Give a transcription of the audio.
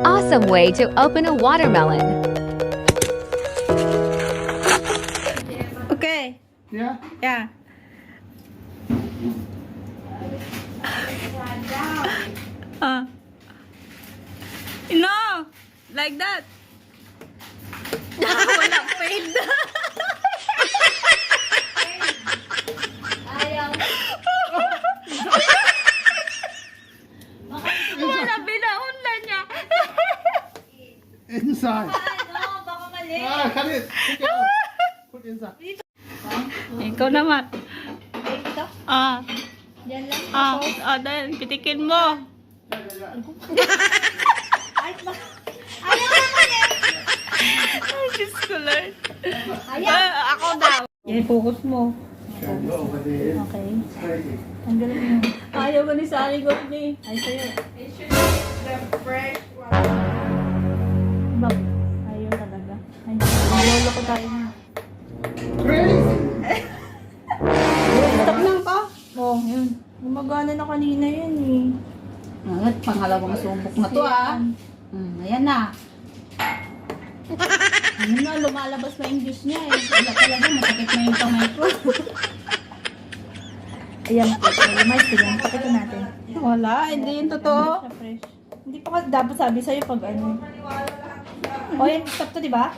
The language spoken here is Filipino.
Awesome way to open a watermelon. Okay. Yeah? Yeah. No! Like that. Walang paid. Wala, binaunlan niya. Inside. No, baka mali. Cut it. Take it out. Put inside. Ikaw naman. Ito, Ah, yan lang. dahil pitikin mo. Ay, ayaw naman eh. Ay, Diyos ko, Lord. Ayaw. Ako daw. Yan, focus mo. Over there. Okay. Straight. Ang galing mo. Ayaw ko ni Sally Goldie. Ay, sa'yo. Bab, ayaw talaga. Ay, lolo ko tayo na. Crazy. Stop lang ka. Oo, yun. Gumagana na kanina yan eh. At pangalawang subok na to ayan na. Ano na, lumalabas na yung juice niya eh. Wala talaga, masakit na yung kamay ko. Ayan po. Lumayos ko yan. Pakita natin. Wala, hindi yung totoo. Siya fresh. Hindi pa ka dapat sabi sa'yo pag ano. O yan, stop to, di ba?